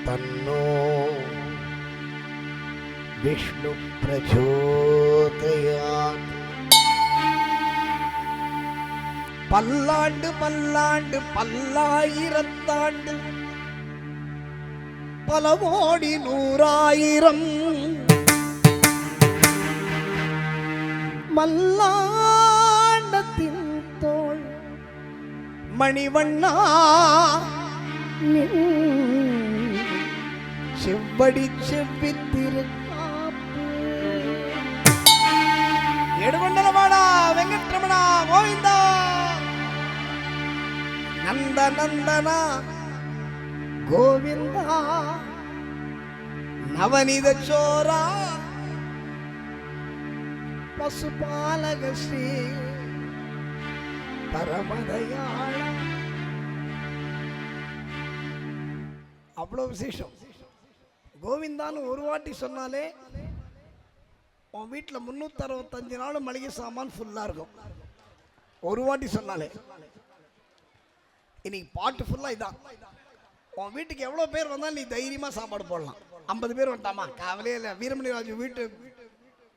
तन्नो विष्णु प्रचोदयात् பல்லாண்டு பல்லாண்டு பல்லாயிரத்தாண்டு பல கோடி நூறாயிரம் மல்லாண்டத்தின் தோள் மணிவண்ணா செவ்வடி செவ்வித்திருக்காப்பு எடுகொண்டலவாடா வெங்கட்ரமணா கோவிந்தா நந்த நந்தனா கோவிந்தா நவநீத சோரா பசுபாலக ஸ்ரீ பரமதயாள. அவ்வளவு விசேஷம். கோவிந்தான்னு ஒரு வாட்டி சொன்னாலே உன் வீட்டில் 365 நாள் மளிகை சாமான் ஃபுல்லாக இருக்கும். ஒரு வாட்டி சொன்னாலே. இன்னைக்கு பாட்டு ஃபுல்லாக இதான். உன் வீட்டுக்கு எவ்வளோ பேர் வந்தாலும் நீ தைரியமாக சாப்பாடு போடலாம். 50 பேர் வந்துட்டாமா, காவலையே இல்லை. வீரமணி ராஜு வீட்டு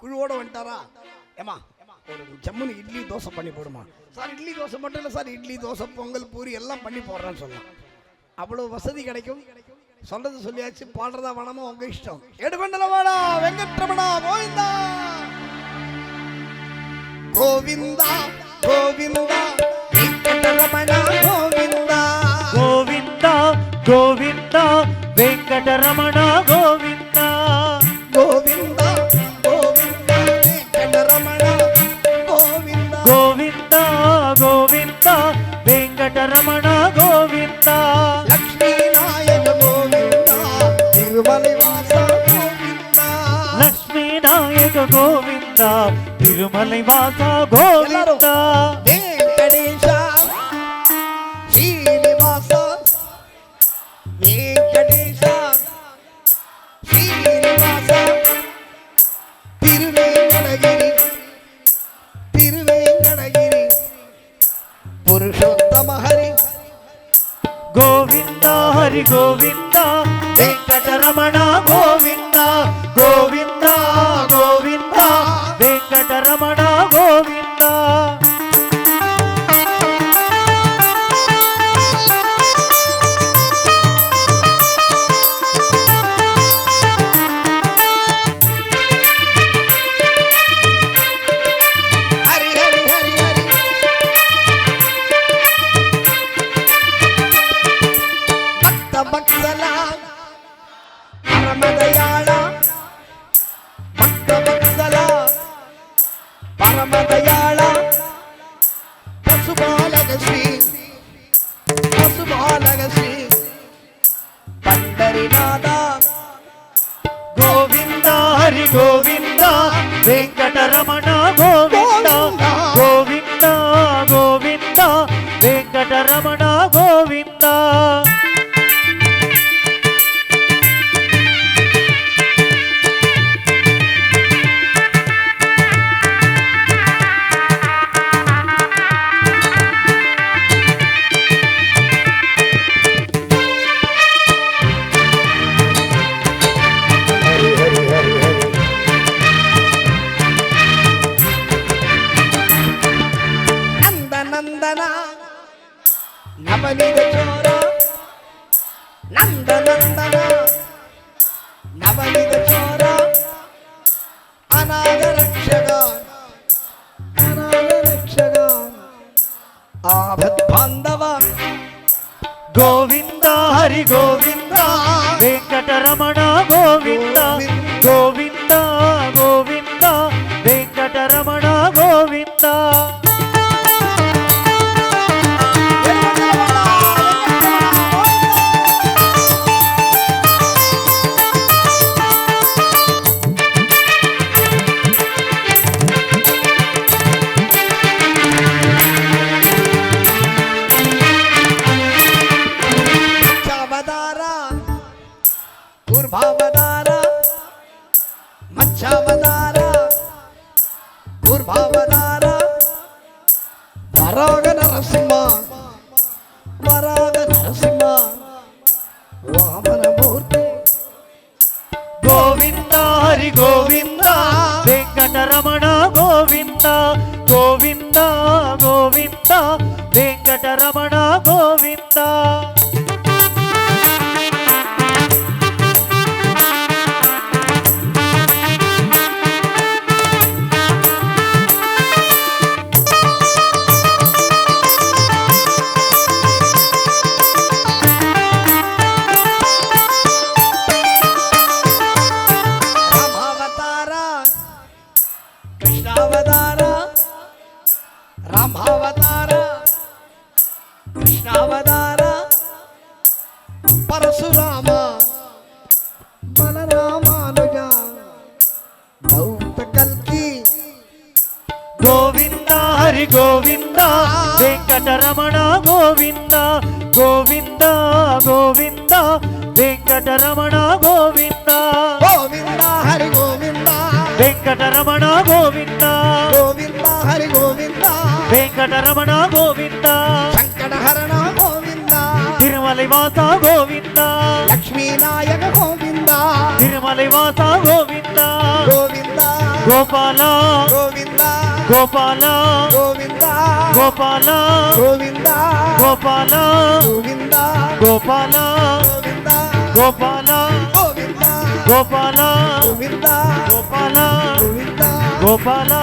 குழுவோடு வந்துட்டாரா, ஏமா ஒரு ஜம்முன்னு இட்லி தோசை பண்ணி போடுமா. சார் இட்லி தோசை மட்டும் இல்லை சார், இட்லி தோசை பொங்கல் பூரி எல்லாம் பண்ணி போடுறேன்னு சொல்லலாம். அவ்வளோ வசதி கிடைக்கும். சொல்றது சொல்லியாச்சு, பாடுறதா வேணாமா உங்க இஷ்டம். எடுகொண்டலவாடா வெங்கட்ரமணா கோவிந்தா கோவிந்தா கோவிந்தா வெங்கட்ரமணா கோவிந்தா கோவிந்தா கோவிந்தா வெங்கட்ரமணா கோவிந்தா கோவிந்தா கோவிந்தா வெங்கட்ரமணா கோவிந்தா கோவிந்தா கோவிந்தா வெங்கட்ரமணா கோவிந்தா லக்ஷ்மி நாயக கோவிந்தா திருமலை வாசா கோவிந்தா லக்ஷ்மி நாயக கோவிந்தா திருமலை வாசா கோவிந்தா வெங்கடேஷா ஸ்ரீனிவாசா வெங்கடேஷா ஸ்ரீனிவாசா திருவேங்கடகிரி திருவேங்கடகிரி புருஷோத்தம ஹரி கோவிந்தா ஹரி கோவிந்தா வெங்கட்ரமணா கோவிந்தா கோவிந்தா கோவிந்தா வெங்கட்ரமணா கோவிந்தா ஹரி ஹரி ஹரி ஹரி பக்த பக்தலா பரமதயாள பக்த பக்தலா பரமதயாள பசுபாலக ஸ்ரீ பசுபாலக ஸ்ரீ பண்டரிநாதா கோவிந்தா ஹரி கோவிந்தா வெங்கட்ரமணா கோவிந்தா கோவிந்தா கோவிந்தா வெங்கட்ரமணா கோவிந்தா நந்த நந்தனா நவநீத சோரா நந்த நந்தனா நவநீத சோரா அநாத ரட்சகா அநாத ரட்சகா ஆபத் பாந்தவா கோவிந்தா ஹரி கோவிந்தா வெங்கட்ரமணா கோவிந்தா கோவிந்தா கோவிந்தா வெங்கட்ரமணா கோவிந்தா மச்சாவதாரா குர்பாவதாரா மச்சாவதாரா குர்பாவதாரா வராக நரசிம்மா வராக நரசிம்மா வாமனமூர்த்தி గోవింద గోవింద వెంకటరమణ గోవింద రామావతార కృష్ణావతార పరశురామ బలరామానుజ దౌత కల్కి గోవింద హరి గోవింద వెంకటరమణ గోవింద గోవింద గోవింద వెంకటరమణ గోవింద గోవింద హరి గోవింద వెంకటరమణ గోవింద గోవింద హరి గోవింద వెంకటరమణ గోవింద సంకటహరణ గోవింద తిరుమల వాస గోవింద లక్ష్మీనాయక గోవింద తిరుమల వాస గోవింద గోవింద గోపాల గోవింద గోపాల గోవింద గోపాల గోవింద గోపాల గోవింద గోపాల గోవింద గోపాల గోవింద గోపాల గోవింద గోపాల గోవింద గోపాల